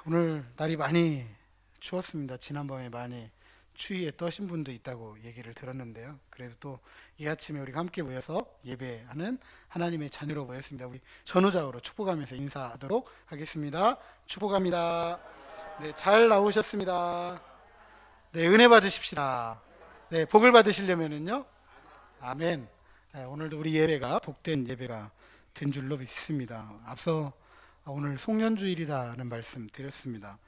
오늘 날이 많이 추웠습니다. 지난밤에 많이 추위에 떠신 분도 있다고 얘기를 들었는데요. 그래도 또 이 아침에 우리가 함께 모여서 예배하는 하나님의 자녀로 모였습니다. 우리 전후좌우로 축복하면서 인사하도록 하겠습니다. 축복합니다. 네, 잘 나오셨습니다. 네, 은혜 받으십시다. 네, 복을 받으시려면은요. 아멘. 네, 오늘도 우리 예배가 복된 예배가 된 줄로 믿습니다. 앞서 오늘 송년주일이라는 말씀 드렸습니다.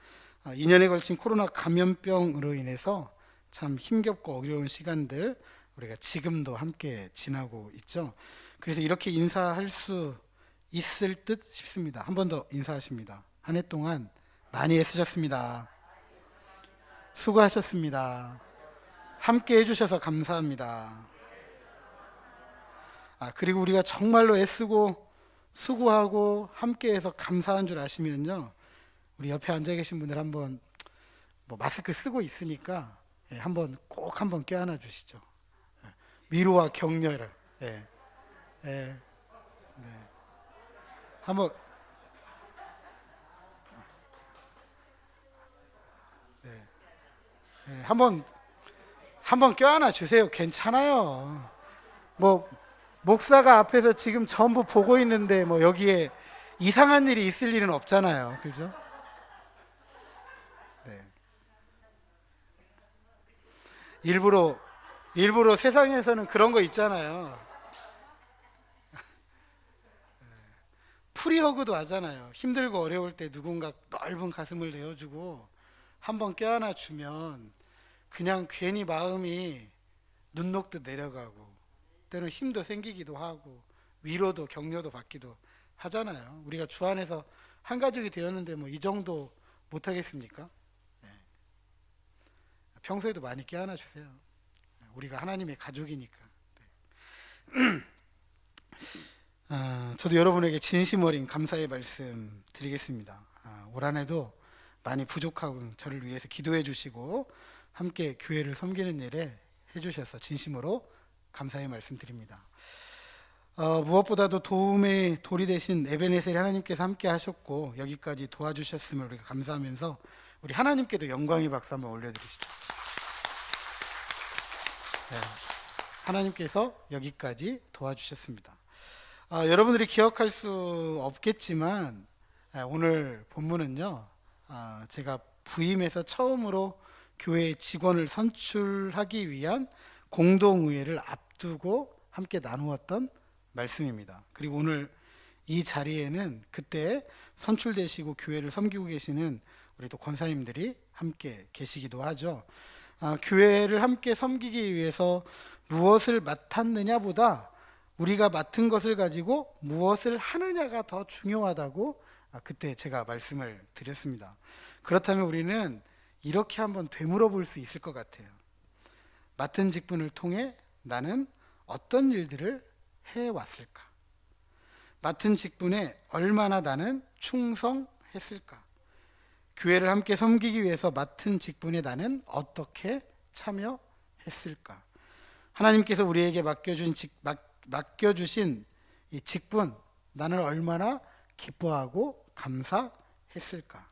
2년에 걸친 코로나 감염병으로 인해서 참 힘겹고 어려운 시간들 우리가 지금도 함께 지나고 있죠. 그래서 이렇게 인사할 수 있을 듯 싶습니다. 한 번 더 인사하십니다. 한 해 동안 많이 애쓰셨습니다. 수고하셨습니다. 함께 해주셔서 감사합니다. 그리고 우리가 정말로 애쓰고 수고하고 함께해서 감사한 줄 아시면요, 우리 옆에 앉아 계신 분들 한번 마스크 쓰고 있으니까 한번 꼭 한번 껴안아 주시죠. 위로와 격려를. 네. 한번. 한번 껴안아 주세요. 괜찮아요. 뭐 목사가 앞에서 지금 전부 보고 있는데 여기에 이상한 일이 있을 일은 없잖아요. 그죠? 네. 일부러 세상에서는 그런 거 있잖아요. 프리허그도 하잖아요. 힘들고 어려울 때 누군가 넓은 가슴을 내어주고 한번 껴안아 주면 그냥 괜히 마음이 눈 녹듯 내려가고 때로는 힘도 생기기도 하고 위로도 격려도 받기도 하잖아요. 우리가 주 안에서 한 가족이 되었는데 이 정도 못하겠습니까? 네. 평소에도 많이 껴안아 주세요. 우리가 하나님의 가족이니까. 네. 저도 여러분에게 진심 어린 감사의 말씀 드리겠습니다. 올 한해도 많이 부족하고 저를 위해서 기도해 주시고 함께 교회를 섬기는 일에 해주셔서 진심으로 감사의 말씀 드립니다. 무엇보다도 도움의 돌이 되신 에베네셀 하나님께서 함께 하셨고 여기까지 도와주셨음을 우리가 감사하면서 우리 하나님께도 영광의 박수 한번 올려드리시죠. 네. 하나님께서 여기까지 도와주셨습니다. 여러분들이 기억할 수 없겠지만 오늘 본문은요, 제가 부임해서 처음으로 교회 직원을 선출하기 위한 공동의회를 앞두고 함께 나누었던 말씀입니다. 그리고 오늘 이 자리에는 그때 선출되시고 교회를 섬기고 계시는 우리 또 권사님들이 함께 계시기도 하죠. 교회를 함께 섬기기 위해서 무엇을 맡았느냐보다 우리가 맡은 것을 가지고 무엇을 하느냐가 더 중요하다고 그때 제가 말씀을 드렸습니다. 그렇다면 우리는 이렇게 한번 되물어 볼 수 있을 것 같아요. 맡은 직분을 통해 나는 어떤 일들을 해왔을까? 맡은 직분에 얼마나 나는 충성했을까? 교회를 함께 섬기기 위해서 맡은 직분에 나는 어떻게 참여했을까? 하나님께서 우리에게 맡겨주신 이 직분, 나는 얼마나 기뻐하고 감사했을까?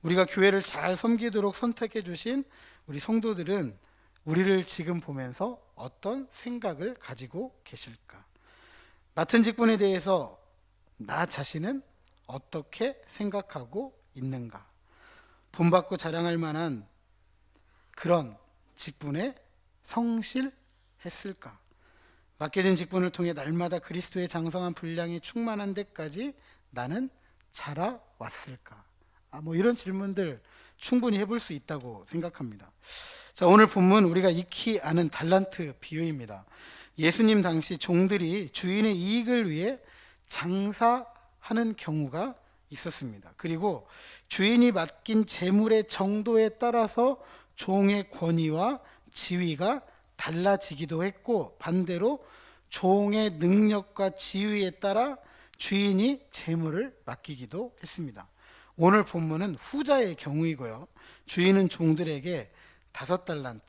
우리가 교회를 잘 섬기도록 선택해 주신 우리 성도들은 우리를 지금 보면서 어떤 생각을 가지고 계실까? 맡은 직분에 대해서 나 자신은 어떻게 생각하고 있는가? 본받고 자랑할 만한 그런 직분에 성실했을까? 맡겨진 직분을 통해 날마다 그리스도의 장성한 분량이 충만한 데까지 나는 자라왔을까? 이런 질문들 충분히 해볼 수 있다고 생각합니다. 자, 오늘 본문 우리가 익히 아는 달란트 비유입니다. 예수님 당시 종들이 주인의 이익을 위해 장사하는 경우가 있었습니다. 그리고 주인이 맡긴 재물의 정도에 따라서 종의 권위와 지위가 달라지기도 했고 반대로 종의 능력과 지위에 따라 주인이 재물을 맡기기도 했습니다. 오늘 본문은 후자의 경우이고요. 주인은 종들에게 5달란트,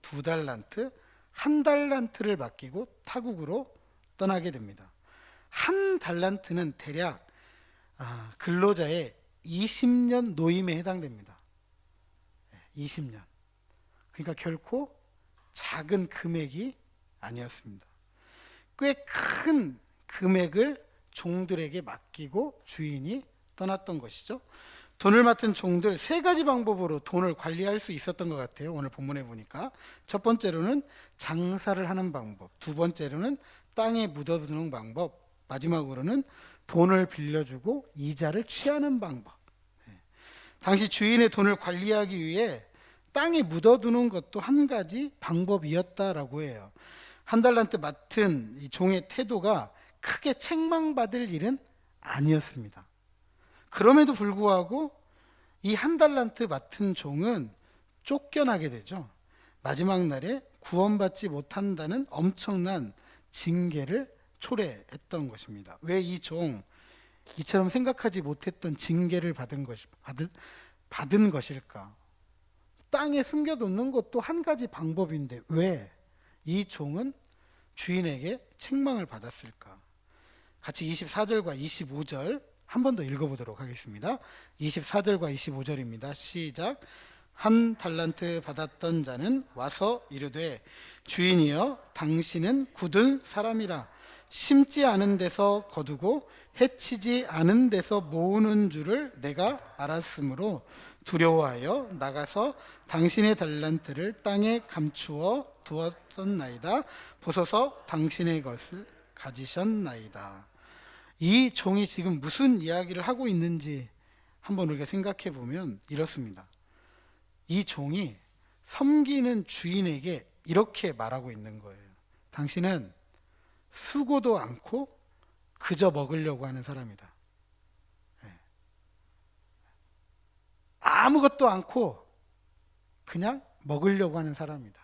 2달란트, 1달란트를 맡기고 타국으로 떠나게 됩니다. 1달란트는 대략 근로자의 20년 노임에 해당됩니다. 20년. 그러니까 결코 작은 금액이 아니었습니다. 꽤 큰 금액을 종들에게 맡기고 주인이 떠났던 것이죠. 돈을 맡은 종들 세 가지 방법으로 돈을 관리할 수 있었던 것 같아요. 오늘 본문에 보니까 첫 번째로는 장사를 하는 방법, 두 번째로는 땅에 묻어두는 방법, 마지막으로는 돈을 빌려주고 이자를 취하는 방법. 당시 주인의 돈을 관리하기 위해 땅에 묻어두는 것도 한 가지 방법이었다라고 해요. 한 달란트 맡은 이 종의 태도가 크게 책망받을 일은 아니었습니다. 그럼에도 불구하고 이 한 달란트 맡은 종은 쫓겨나게 되죠. 마지막 날에 구원받지 못한다는 엄청난 징계를 초래했던 것입니다. 왜 이 종 이처럼 생각하지 못했던 징계를 받은 것일까? 땅에 숨겨놓는 것도 한 가지 방법인데 왜 이 종은 주인에게 책망을 받았을까? 같이 24절과 25절 한 번 더 읽어보도록 하겠습니다. 24절과 25절입니다. 시작. 한 달란트 받았던 자는 와서 이르되 주인이여 당신은 굳은 사람이라 심지 않은 데서 거두고 해치지 않은 데서 모으는 줄을 내가 알았으므로 두려워하여 나가서 당신의 달란트를 땅에 감추어 두었었나이다. 보소서 당신의 것을 가지셨나이다. 이 종이 지금 무슨 이야기를 하고 있는지 한번 우리가 생각해 보면 이렇습니다. 이 종이 섬기는 주인에게 이렇게 말하고 있는 거예요. 당신은 수고도 않고 그저 먹으려고 하는 사람이다. 아무것도 않고 그냥 먹으려고 하는 사람이다.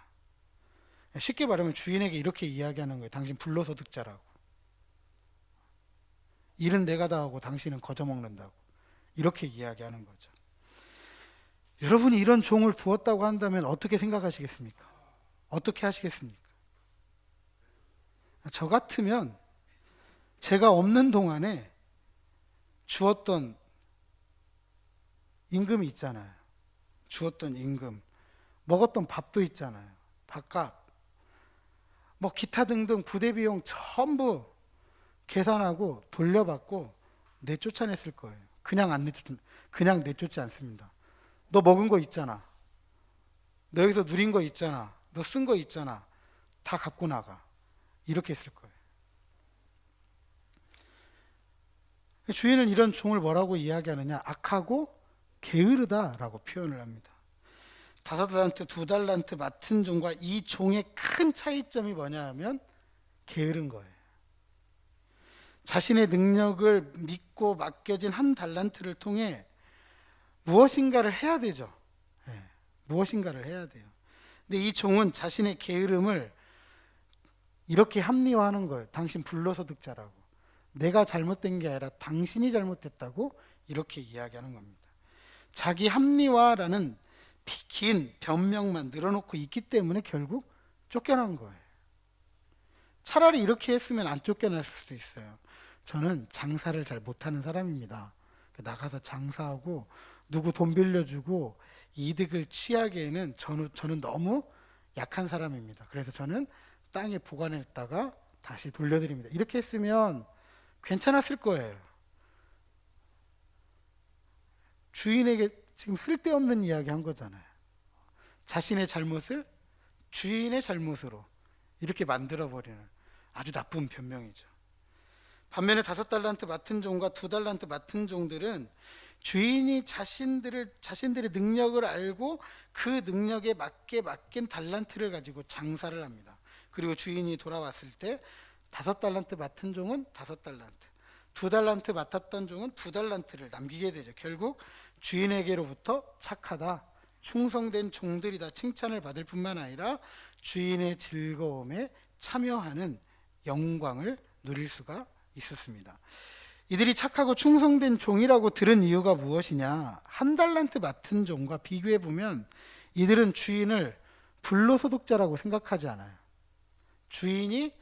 쉽게 말하면 주인에게 이렇게 이야기하는 거예요. 당신 불로소득자라고. 일은 내가 다 하고 당신은 거저 먹는다고. 이렇게 이야기하는 거죠. 여러분이 이런 종을 두었다고 한다면 어떻게 생각하시겠습니까? 어떻게 하시겠습니까? 저 같으면 제가 없는 동안에 주었던 임금이 있잖아요. 주었던 임금, 먹었던 밥도 있잖아요. 밥값, 뭐 기타 등등 부대 비용 전부 계산하고 돌려받고 내쫓아냈을 거예요. 그냥 내쫓지 않습니다. 너 먹은 거 있잖아. 너 여기서 누린 거 있잖아. 너 쓴 거 있잖아. 다 갖고 나가. 이렇게 했을 거예요. 주인은 이런 종을 뭐라고 이야기하느냐? 악하고 게으르다라고 표현을 합니다. 5달란트, 2달란트 맡은 종과 이 종의 큰 차이점이 뭐냐 하면 게으른 거예요. 자신의 능력을 믿고 맡겨진 한 달란트를 통해 무엇인가를 해야 되죠. 무엇인가를 해야 돼요. 근데 이 종은 자신의 게으름을 이렇게 합리화하는 거예요. 당신 불로소득자라고. 내가 잘못된 게 아니라 당신이 잘못됐다고 이렇게 이야기하는 겁니다. 자기 합리화라는 긴 변명만 늘어놓고 있기 때문에 결국 쫓겨난 거예요. 차라리 이렇게 했으면 안 쫓겨났을 수도 있어요. 저는 장사를 잘 못하는 사람입니다. 나가서 장사하고 누구 돈 빌려주고 이득을 취하기에는 저는 너무 약한 사람입니다. 그래서 저는 땅에 보관했다가 다시 돌려드립니다. 이렇게 했으면 괜찮았을 거예요. 주인에게 지금 쓸데없는 이야기 한 거잖아요. 자신의 잘못을 주인의 잘못으로 이렇게 만들어버리는 아주 나쁜 변명이죠. 반면에 5달란트 맡은 종과 2달란트 맡은 종들은 주인이 자신들의 능력을 알고 그 능력에 맞게 맡긴 달란트를 가지고 장사를 합니다. 그리고 주인이 돌아왔을 때 5달란트 맡은 종은 5달란트, 2달란트 맡았던 종은 2달란트를 남기게 되죠. 결국 주인에게로부터 착하다, 충성된 종들이다 칭찬을 받을 뿐만 아니라 주인의 즐거움에 참여하는 영광을 누릴 수가 있었습니다. 이들이 착하고 충성된 종이라고 들은 이유가 무엇이냐? 한 달란트 맡은 종과 비교해 보면 이들은 주인을 불로소득자라고 생각하지 않아요. 주인이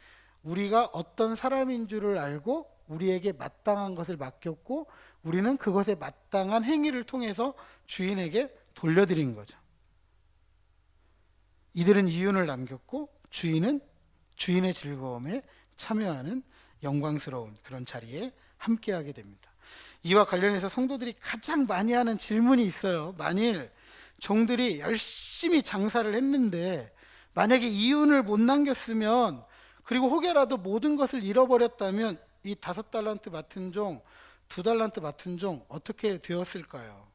우리가 어떤 사람인 줄을 알고 우리에게 마땅한 것을 맡겼고 우리는 그것에 마땅한 행위를 통해서 주인에게 돌려드린 거죠. 이들은 이윤을 남겼고 주인은 주인의 즐거움에 참여하는 영광스러운 그런 자리에 함께하게 됩니다. 이와 관련해서 성도들이 가장 많이 하는 질문이 있어요. 만일 종들이 열심히 장사를 했는데 만약에 이윤을 못 남겼으면, 그리고 혹여라도 모든 것을 잃어버렸다면 이 5달란트 맡은 종, 2달란트 맡은 종 어떻게 되었을까요?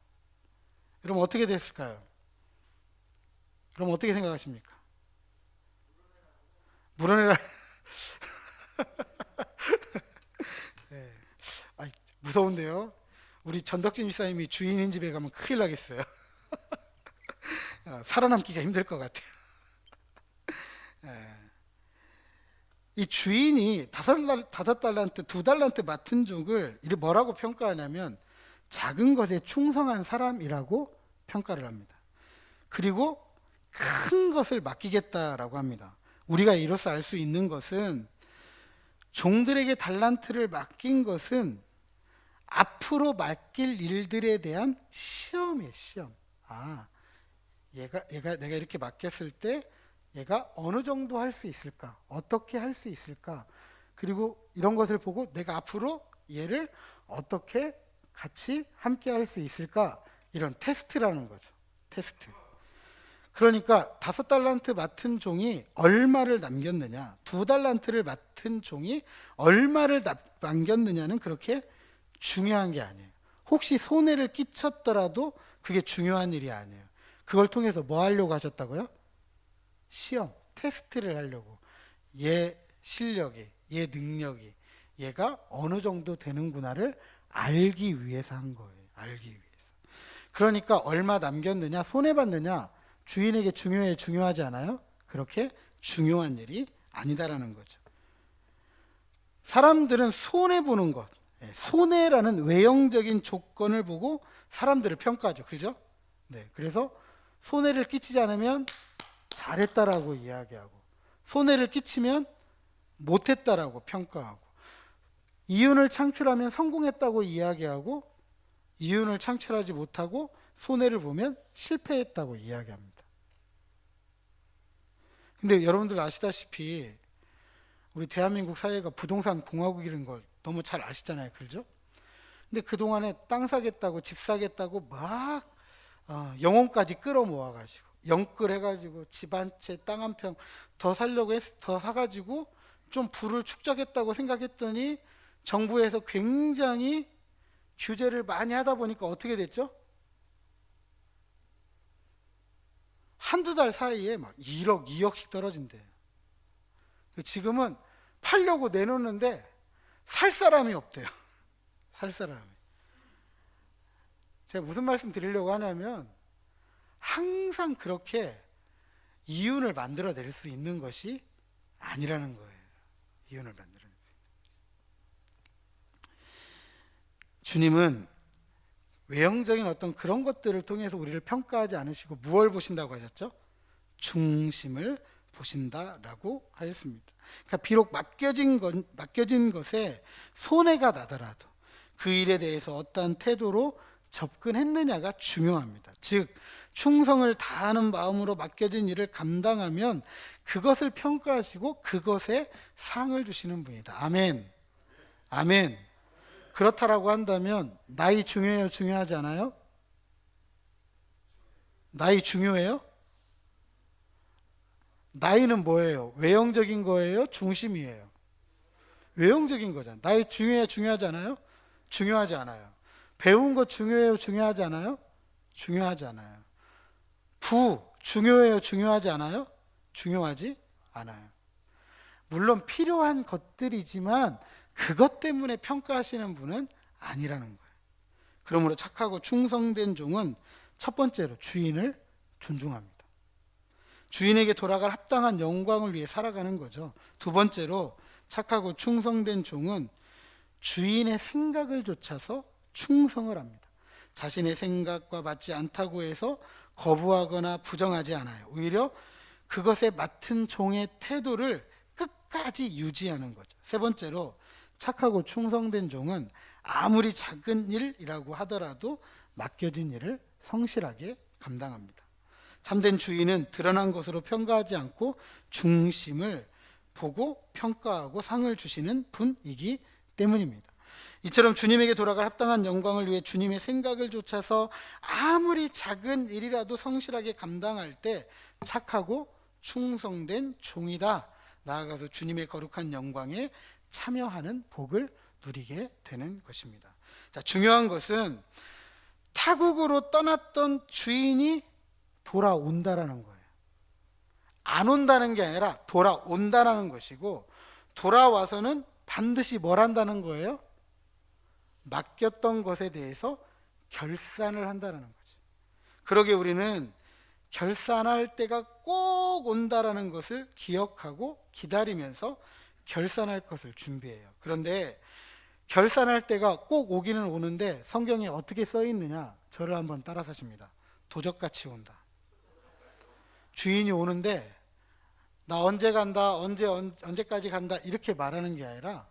여러분 어떻게 됐을까요? 그럼 어떻게 생각하십니까? 물어내라. 네. 아이, 무서운데요. 우리 전덕진 집사님이 주인인 집에 가면 큰일 나겠어요. 살아남기가 힘들 것 같아요. 네. 이 주인이 5달란트, 2달란트 맡은 종을 뭐라고 평가하냐면 작은 것에 충성한 사람이라고 평가를 합니다. 그리고 큰 것을 맡기겠다라고 합니다. 우리가 이로써 알 수 있는 것은 종들에게 달란트를 맡긴 것은 앞으로 맡길 일들에 대한 시험이에요. 시험. 얘가 내가 이렇게 맡겼을 때 얘가 어느 정도 할 수 있을까? 어떻게 할 수 있을까? 그리고 이런 것을 보고 내가 앞으로 얘를 어떻게 같이 함께 할 수 있을까? 이런 테스트라는 거죠. 테스트. 그러니까 5달란트 맡은 종이 얼마를 남겼느냐, 2달란트를 맡은 종이 얼마를 남겼느냐는 그렇게 중요한 게 아니에요. 혹시 손해를 끼쳤더라도 그게 중요한 일이 아니에요. 그걸 통해서 뭐 하려고 하셨다고요? 시험, 테스트를 하려고. 얘 실력이, 얘 능력이, 얘가 어느 정도 되는구나를 알기 위해서 한 거예요. 알기 위해서. 그러니까 얼마 남겼느냐, 손해봤느냐, 주인에게 중요해, 중요하지 않아요? 그렇게 중요한 일이 아니다라는 거죠. 사람들은 손해보는 것, 손해라는 외형적인 조건을 보고 사람들을 평가하죠. 그죠? 네, 그래서 손해를 끼치지 않으면 잘했다라고 이야기하고, 손해를 끼치면 못했다라고 평가하고, 이윤을 창출하면 성공했다고 이야기하고, 이윤을 창출하지 못하고 손해를 보면 실패했다고 이야기합니다. 근데 여러분들 아시다시피 우리 대한민국 사회가 부동산 공화국이라는 걸 너무 잘 아시잖아요. 그렇죠? 근데 그동안에 땅 사겠다고 집 사겠다고 막 영혼까지 끌어모아가지고 영끌 해가지고 집 한 채 땅 한 평 더 살려고 더 사가지고 좀 부를 축적했다고 생각했더니 정부에서 굉장히 규제를 많이 하다 보니까 어떻게 됐죠? 한두 달 사이에 막 1억, 2억씩 떨어진대요. 지금은 팔려고 내놓는데 살 사람이 없대요. 살 사람이. 제가 무슨 말씀 드리려고 하냐면 항상 그렇게 이윤을 만들어낼 수 있는 것이 아니라는 거예요. 이윤을 만들어낼 수 있는. 주님은 외형적인 어떤 그런 것들을 통해서 우리를 평가하지 않으시고 무엇을 보신다고 하셨죠? 중심을 보신다라고 하였습니다. 그러니까 비록 맡겨진 것에 손해가 나더라도 그 일에 대해서 어떠한 태도로 접근했느냐가 중요합니다. 즉 충성을 다하는 마음으로 맡겨진 일을 감당하면 그것을 평가하시고 그것에 상을 주시는 분이다. 아멘. 아멘. 그렇다라고 한다면 나이 중요해요? 중요하지 않아요? 나이 중요해요? 나이는 뭐예요? 외형적인 거예요? 중심이에요? 외형적인 거잖아요. 나이 중요해요? 중요하지 않아요? 중요하지 않아요. 배운 거 중요해요? 중요하지 않아요? 중요하지 않아요. 부 중요해요? 중요하지 않아요? 중요하지 않아요. 물론 필요한 것들이지만 그것 때문에 평가하시는 분은 아니라는 거예요. 그러므로 착하고 충성된 종은 첫 번째로 주인을 존중합니다. 주인에게 돌아갈 합당한 영광을 위해 살아가는 거죠. 두 번째로 착하고 충성된 종은 주인의 생각을 좇아서 충성을 합니다. 자신의 생각과 맞지 않다고 해서 거부하거나 부정하지 않아요. 오히려 그것에 맡은 종의 태도를 끝까지 유지하는 거죠. 세 번째로 착하고 충성된 종은 아무리 작은 일이라고 하더라도 맡겨진 일을 성실하게 감당합니다. 참된 주인은 드러난 것으로 평가하지 않고 중심을 보고 평가하고 상을 주시는 분이기 때문입니다. 이처럼 주님에게 돌아갈 합당한 영광을 위해 주님의 생각을 좇아서 아무리 작은 일이라도 성실하게 감당할 때 착하고 충성된 종이다, 나아가서 주님의 거룩한 영광에 참여하는 복을 누리게 되는 것입니다. 자, 중요한 것은 타국으로 떠났던 주인이 돌아온다라는 거예요. 안 온다는 게 아니라 돌아온다라는 것이고, 돌아와서는 반드시 뭘 한다는 거예요? 맡겼던 것에 대해서 결산을 한다는 거죠. 그러게 우리는 결산할 때가 꼭 온다라는 것을 기억하고 기다리면서 결산할 것을 준비해요. 그런데 결산할 때가 꼭 오기는 오는데 성경에 어떻게 써 있느냐? 저를 한번 따라 사십니다. 도적같이 온다. 주인이 오는데 나 언제 간다, 언제까지 간다 이렇게 말하는 게 아니라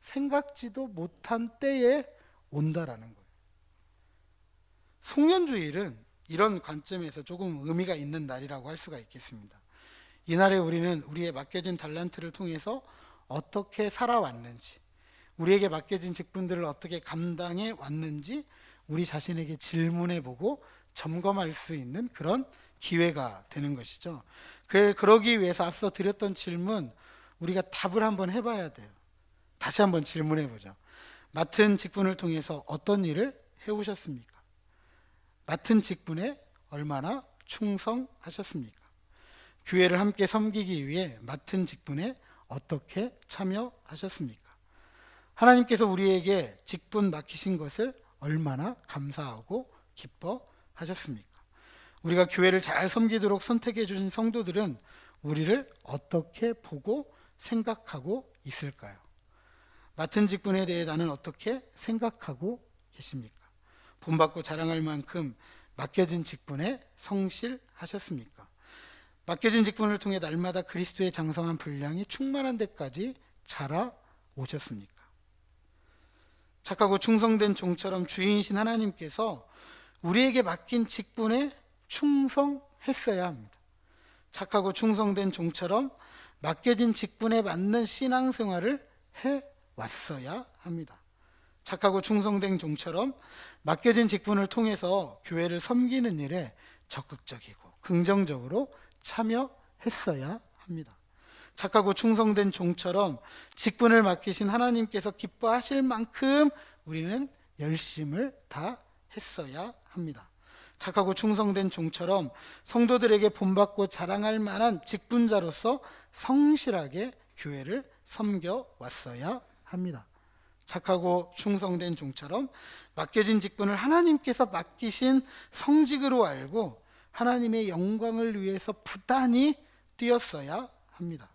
생각지도 못한 때에 온다라는 거예요. 송년주일은 이런 관점에서 조금 의미가 있는 날이라고 할 수가 있겠습니다. 이날에 우리는 우리의 맡겨진 달란트를 통해서 어떻게 살아왔는지, 우리에게 맡겨진 직분들을 어떻게 감당해 왔는지 우리 자신에게 질문해보고 점검할 수 있는 그런 기회가 되는 것이죠. 그러기 위해서 앞서 드렸던 질문, 우리가 답을 한번 해봐야 돼요. 다시 한번 질문해보죠. 맡은 직분을 통해서 어떤 일을 해오셨습니까? 맡은 직분에 얼마나 충성하셨습니까? 교회를 함께 섬기기 위해 맡은 직분에 어떻게 참여하셨습니까? 하나님께서 우리에게 직분 맡기신 것을 얼마나 감사하고 기뻐하셨습니까? 우리가 교회를 잘 섬기도록 선택해 주신 성도들은 우리를 어떻게 보고 생각하고 있을까요? 맡은 직분에 대해 나는 어떻게 생각하고 계십니까? 본받고 자랑할 만큼 맡겨진 직분에 성실하셨습니까? 맡겨진 직분을 통해 날마다 그리스도의 장성한 분량이 충만한 데까지 자라오셨습니까? 착하고 충성된 종처럼 주인이신 하나님께서 우리에게 맡긴 직분에 충성했어야 합니다. 착하고 충성된 종처럼 맡겨진 직분에 맞는 신앙생활을 해왔어야 합니다. 착하고 충성된 종처럼 맡겨진 직분을 통해서 교회를 섬기는 일에 적극적이고 긍정적으로 참여했어야 합니다. 착하고 충성된 종처럼 직분을 맡기신 하나님께서 기뻐하실 만큼 우리는 열심을 다했어야 합니다. 착하고 충성된 종처럼 성도들에게 본받고 자랑할 만한 직분자로서 성실하게 교회를 섬겨왔어야 합니다. 착하고 충성된 종처럼 맡겨진 직분을 하나님께서 맡기신 성직으로 알고 하나님의 영광을 위해서 부단히 뛰었어야 합니다.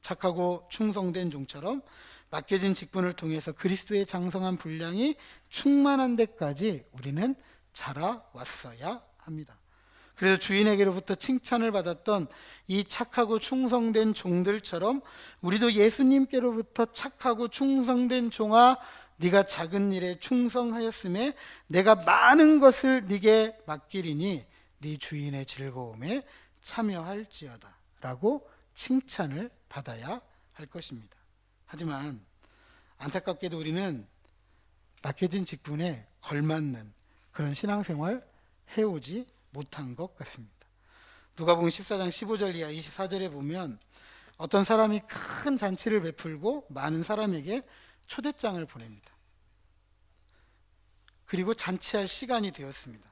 착하고 충성된 종처럼 맡겨진 직분을 통해서 그리스도의 장성한 분량이 충만한 데까지 우리는 자라왔어야 합니다. 그래서 주인에게로부터 칭찬을 받았던 이 착하고 충성된 종들처럼 우리도 예수님께로부터 착하고 충성된 종아, 네가 작은 일에 충성하였음에 내가 많은 것을 네게 맡기리니 네 주인의 즐거움에 참여할지어다 라고 칭찬을 받아야 할 것입니다. 하지만 안타깝게도 우리는 맡겨진 직분에 걸맞는 그런 신앙생활 해오지 못한 것 같습니다. 누가복음 14장 15절 이하 24절에 보면 어떤 사람이 큰 잔치를 베풀고 많은 사람에게 초대장을 보냅니다. 그리고 잔치할 시간이 되었습니다.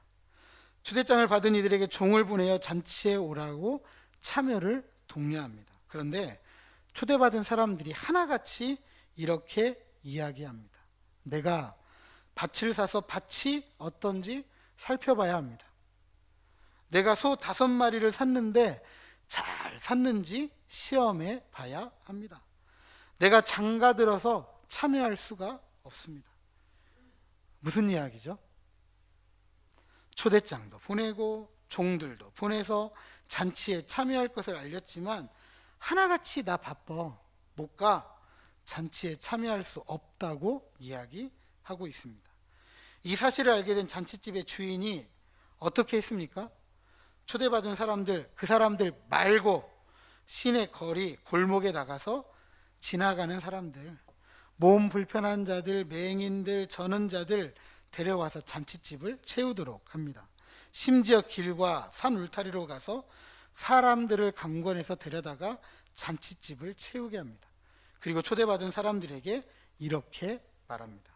초대장을 받은 이들에게 종을 보내어 잔치에 오라고 참여를 독려합니다. 그런데 초대받은 사람들이 하나같이 이렇게 이야기합니다. 내가 밭을 사서 밭이 어떤지 살펴봐야 합니다. 내가 소 5마리를 샀는데 잘 샀는지 시험해 봐야 합니다. 내가 장가 들어서 참여할 수가 없습니다. 무슨 이야기죠? 초대장도 보내고 종들도 보내서 잔치에 참여할 것을 알렸지만 하나같이 나 바빠 못 가, 잔치에 참여할 수 없다고 이야기하고 있습니다. 이 사실을 알게 된 잔치집의 주인이 어떻게 했습니까? 초대받은 사람들, 그 사람들 말고 시내 거리, 골목에 나가서 지나가는 사람들, 몸 불편한 자들, 맹인들, 전은 자들 데려와서 잔치집을 채우도록 합니다. 심지어 길과 산 울타리로 가서 사람들을 강권해서 데려다가 잔치집을 채우게 합니다. 그리고 초대받은 사람들에게 이렇게 말합니다.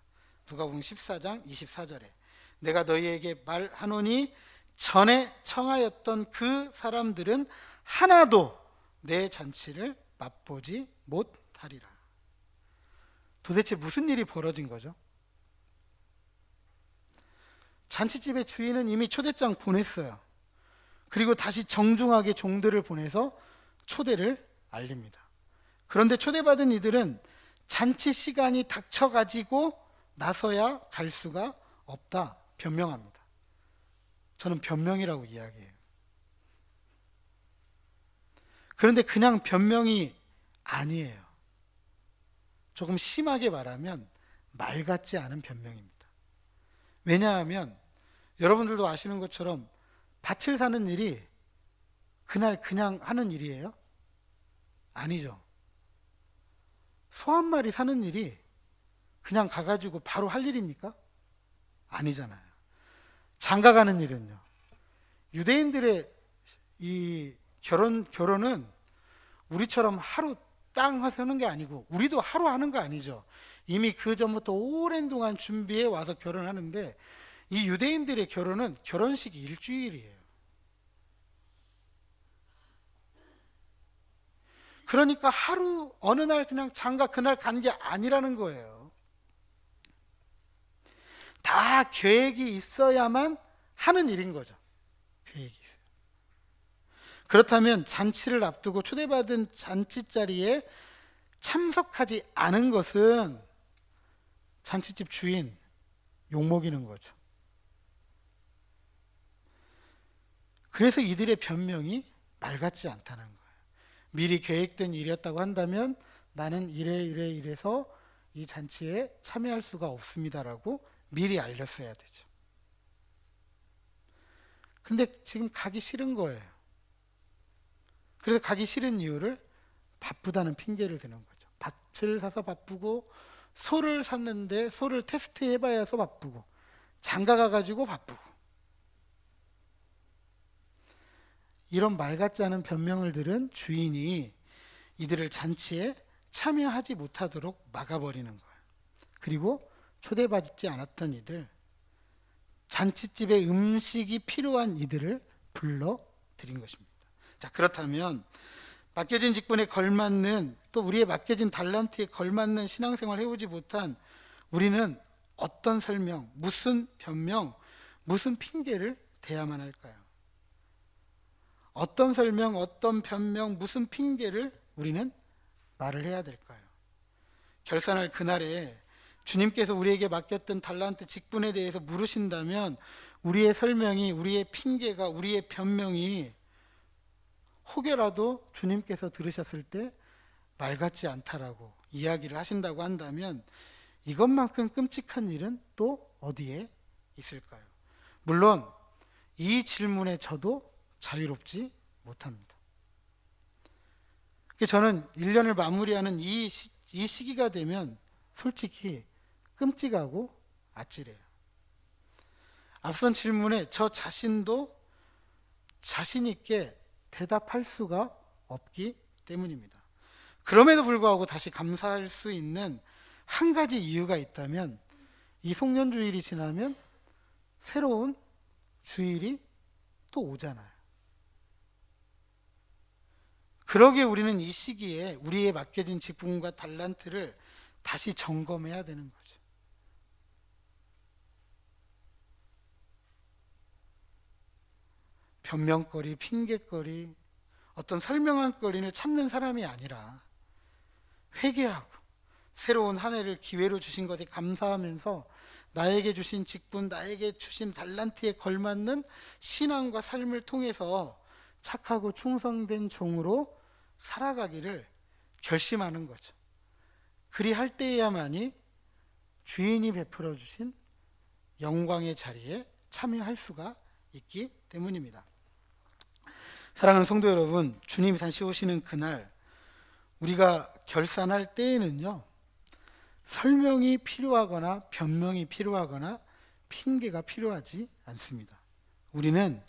누가복음 14장 24절에 내가 너희에게 말하노니 전에 청하였던 그 사람들은 하나도 내 잔치를 맛보지 못하리라. 도대체 무슨 일이 벌어진 거죠? 잔치집의 주인은 이미 초대장 보냈어요. 그리고 다시 정중하게 종들을 보내서 초대를 알립니다. 그런데 초대받은 이들은 잔치 시간이 닥쳐가지고 나서야 갈 수가 없다 변명합니다. 저는 변명이라고 이야기해요. 그런데 그냥 변명이 아니에요. 조금 심하게 말하면 말 같지 않은 변명입니다. 왜냐하면 여러분들도 아시는 것처럼 밭을 사는 일이 그날 그냥 하는 일이에요? 아니죠. 소 한 마리 사는 일이 그냥 가가지고 바로 할 일입니까? 아니잖아요. 장가 가는 일은요. 유대인들의 이 결혼은 우리처럼 하루 땅 하는 게 아니고 우리도 하루 하는 거 아니죠. 이미 그 전부터 오랜 동안 준비해 와서 결혼하는데 이 유대인들의 결혼은 결혼식이 일주일이에요. 그러니까 하루 어느 날 그냥 장가 그날 간 게 아니라는 거예요. 다 계획이 있어야만 하는 일인 거죠. 계획이. 그렇다면 잔치를 앞두고 초대받은 잔치 자리에 참석하지 않은 것은 잔치집 주인 욕먹이는 거죠. 그래서 이들의 변명이 말 같지 않다는 거예요. 미리 계획된 일이었다고 한다면 나는 이래서 이 잔치에 참여할 수가 없습니다라고 미리 알렸어야 되죠. 근데 지금 가기 싫은 거예요. 그래서 가기 싫은 이유를 바쁘다는 핑계를 대는 거죠. 밭을 사서 바쁘고 소를 샀는데 소를 테스트해봐야 해서 바쁘고 장가 가가지고 바쁘고 이런 말 같지 않은 변명을 들은 주인이 이들을 잔치에 참여하지 못하도록 막아버리는 거예요. 그리고 초대받지 않았던 이들, 잔치집에 음식이 필요한 이들을 불러들인 것입니다. 자, 그렇다면 맡겨진 직분에 걸맞는 또 우리의 맡겨진 달란트에 걸맞는 신앙생활을 해오지 못한 우리는 어떤 설명, 무슨 변명, 무슨 핑계를 대야만 할까요? 어떤 설명, 어떤 변명, 무슨 핑계를 우리는 말을 해야 될까요? 결산할 그날에 주님께서 우리에게 맡겼던 달란트 직분에 대해서 물으신다면 우리의 설명이, 우리의 핑계가, 우리의 변명이 혹여라도 주님께서 들으셨을 때 말 같지 않다라고 이야기를 하신다고 한다면 이것만큼 끔찍한 일은 또 어디에 있을까요? 물론 이 질문에 저도 자유롭지 못합니다. 저는 1년을 마무리하는 이 시기가 되면 솔직히 끔찍하고 아찔해요. 앞선 질문에 저 자신도 자신 있게 대답할 수가 없기 때문입니다. 그럼에도 불구하고 다시 감사할 수 있는 한 가지 이유가 있다면 이 송년주일이 지나면 새로운 주일이 또 오잖아요. 그러기에 우리는 이 시기에 우리의 맡겨진 직분과 달란트를 다시 점검해야 되는 거죠. 변명거리, 핑계거리, 어떤 설명할 거리를 찾는 사람이 아니라 회개하고 새로운 한 해를 기회로 주신 것에 감사하면서 나에게 주신 직분, 나에게 주신 달란트에 걸맞는 신앙과 삶을 통해서 착하고 충성된 종으로 살아가기를 결심하는 거죠. 그리할 때에야만이 주인이 베풀어 주신 영광의 자리에 참여할 수가 있기 때문입니다. 사랑하는 성도 여러분, 주님이 다시 오시는 그날 우리가 결산할 때에는요, 설명이 필요하거나 변명이 필요하거나 핑계가 필요하지 않습니다. 우리는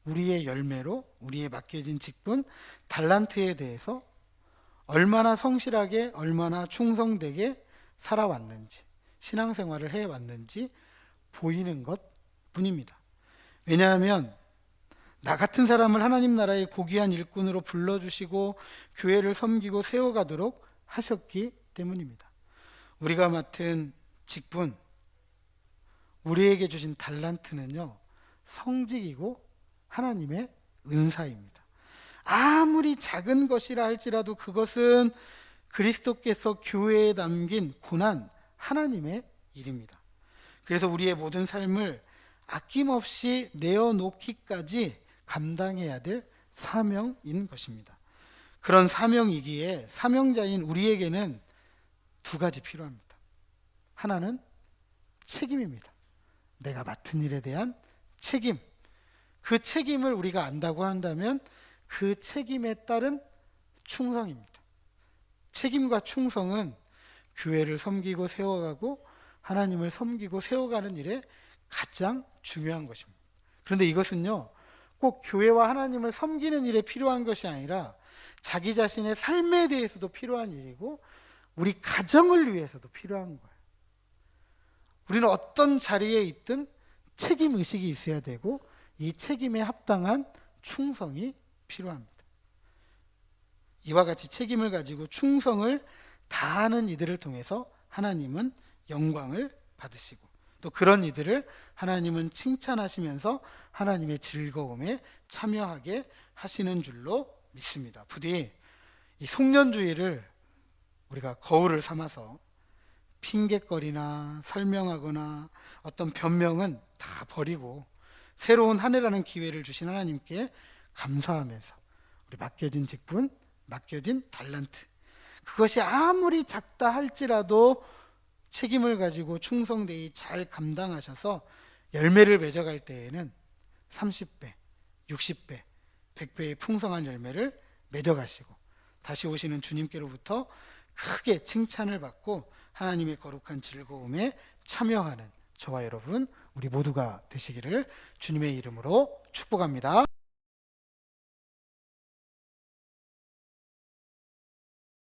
우리의 열매로 우리의 맡겨진 직분 달란트에 대해서 얼마나 성실하게 얼마나 충성되게 살아왔는지, 신앙생활을 해왔는지 보이는 것 뿐입니다. 왜냐하면 나 같은 사람을 하나님 나라의 고귀한 일꾼으로 불러주시고 교회를 섬기고 세워가도록 하셨기 때문입니다. 우리가 맡은 직분, 우리에게 주신 달란트는요, 성직이고 하나님의 은사입니다. 아무리 작은 것이라 할지라도 그것은 그리스도께서 교회에 남긴 고난 하나님의 일입니다. 그래서 우리의 모든 삶을 아낌없이 내어놓기까지 감당해야 될 사명인 것입니다. 그런 사명이기에 사명자인 우리에게는 두 가지 필요합니다. 하나는 책임입니다. 내가 맡은 일에 대한 책임. 그 책임을 우리가 안다고 한다면 그 책임에 따른 충성입니다. 책임과 충성은 교회를 섬기고 세워가고 하나님을 섬기고 세워가는 일에 가장 중요한 것입니다. 그런데 이것은요, 꼭 교회와 하나님을 섬기는 일에 필요한 것이 아니라 자기 자신의 삶에 대해서도 필요한 일이고 우리 가정을 위해서도 필요한 거예요. 우리는 어떤 자리에 있든 책임의식이 있어야 되고 이 책임에 합당한 충성이 필요합니다. 이와 같이 책임을 가지고 충성을 다하는 이들을 통해서 하나님은 영광을 받으시고 또 그런 이들을 하나님은 칭찬하시면서 하나님의 즐거움에 참여하게 하시는 줄로 믿습니다. 부디 이 송년주의를 우리가 거울을 삼아서 핑계거리나 설명하거나 어떤 변명은 다 버리고 새로운 한 해라는 기회를 주신 하나님께 감사하면서 우리 맡겨진 직분, 맡겨진 달란트, 그것이 아무리 작다 할지라도 책임을 가지고 충성되이 잘 감당하셔서 열매를 맺어갈 때에는 30배, 60배, 100배의 풍성한 열매를 맺어가시고 다시 오시는 주님께로부터 크게 칭찬을 받고 하나님의 거룩한 즐거움에 참여하는 저와 여러분 우리 모두가 되시기를 주님의 이름으로 축복합니다.